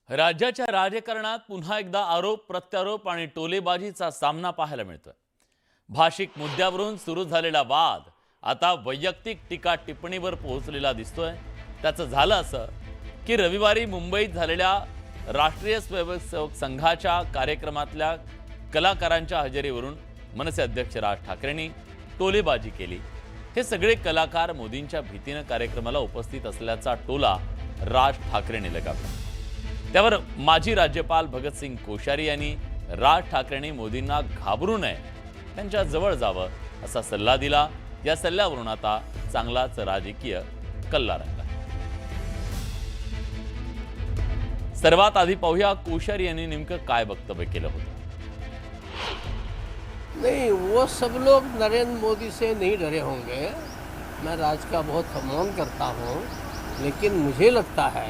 राज्याच्या राजकारणात पुन्हा एकदा आरोप प्रत्यारोप आणि टोलेबाजीचा सामना पाहायला मिळतोय। भाषिक मुद्द्यावरून सुरू झालेला वाद आता वैयक्तिक टीका टिप्पणीवर पोहोचलेला दिसतोय। त्याचं झालं असं की रविवारी मुंबईत झालेल्या राष्ट्रीय स्वयंसेवक संघाच्या कार्यक्रमातल्या कलाकारांच्या हजेरीवरून मनसे अध्यक्ष राज ठाकरेंनी टोलेबाजी केली। हे सगळे कलाकार मोदींच्या भीतीने कार्यक्रमाला उपस्थित असल्याचा टोला राज ठाकरेंनी लगावला। त्यावर माजी राज्यपाल भगतसिंग कोश्यारी यांनी राज ठाकरेंनी मोदींना घाबरू नये, त्यांच्या जवळ जावं असा सल्ला दिला। या सल्ल्यावरून आता चांगलाच राजकीय कल्ला रंगला। सर्वात आधी पाहूया कोश्यारी यांनी नेमकं काय वक्तव्य केलं होतं। नहीं, वो सब लोग नरेंद्र मोदी से नहीं डरे होंगे। मैं राज का बहुत सम्मान करता हूँ, लेकिन मुझे लगता है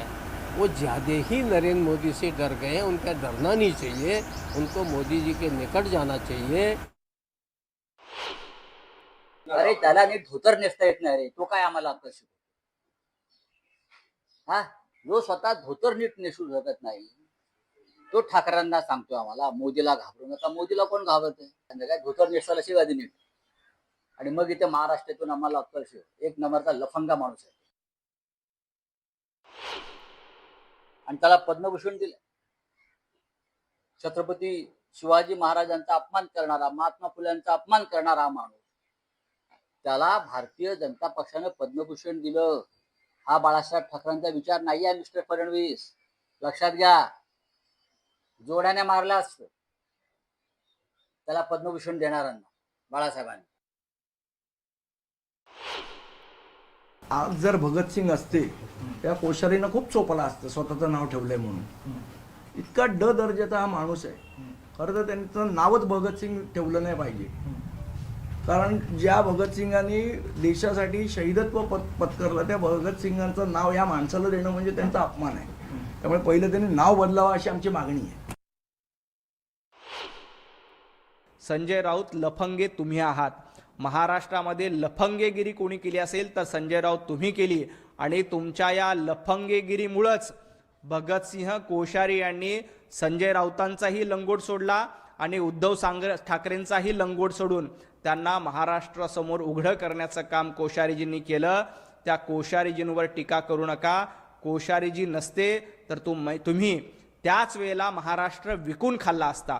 वो ज़्यादा ही नरेंद्र मोदी से डर गए। उनका डरना नहीं चाहिए, उनको मोदी जी के निकट जाना चाहिए। अरे त्याला नीट धोतर नेसता येत नाही रे, तो काय आम्हाला अक्कल शिकवतो? हा, जो स्वतः धोतर नीट नेसू शकत नाही तो ठाकरेंना सांगतो आम्हाला मोदीला घाबरू नका। मोदीला कोण घाबरते? काय धोतर नेसायला शिवाय नीट, आणि मग इथे महाराष्ट्रातून आम्हाला अक्कल शिकव। एक नंबरचा लफंगा माणूस आहे आणि त्याला पद्मभूषण दिलं। छत्रपती शिवाजी महाराजांचा अपमान करणारा, महात्मा फुल्यांचा अपमान करणारा माणूस, त्याला भारतीय जनता पक्षाने पद्मभूषण दिलं। हा बाळासाहेब ठाकरेंचा विचार नाही आहे मिस्टर फडणवीस, लक्षात घ्या। जोड्याने मारला असतं त्याला पद्मभूषण देणाऱ्यांना बाळासाहेबांनी। आज जर भगतसिंग असते त्या कोश्यारीनं खूप चोपला असतं स्वतःचं नाव ठेवलंय म्हणून। इतका दर्जाचा हा माणूस आहे। खरं तर त्यांचं नावच भगतसिंग ठेवलं नाही पाहिजे, कारण ज्या भगतसिंगांनी देशासाठी शहीदत्व पत्करलं त्या भगतसिंगांचं नाव या माणसाला देणं म्हणजे त्यांचा अपमान आहे। त्यामुळे पहिलं त्यांनी नाव बदलावं अशी आमची मागणी आहे। संजय राऊत लफंगे तुम्ही आहात। महाराष्ट्रामध्ये लफंगेगिरी कोणी केली असेल तर संजय राऊत तुम्ही केली, आणि तुमच्या या लफंगेगिरीमुळेच भगतसिंह कोश्यारी यांनी संजय राऊतांचाही लंगोट सोडला आणि उद्धव ठाकरेंचाही लंगोट सोडून त्यांना महाराष्ट्रासमोर उघडं करण्याचं काम कोश्यारीजींनी केलं। त्या कोश्यारीजींवर टीका करू नका। कोश्यारीजी नसते तर तुम्ही त्याच वेळेला महाराष्ट्र विकून खाल्ला असता।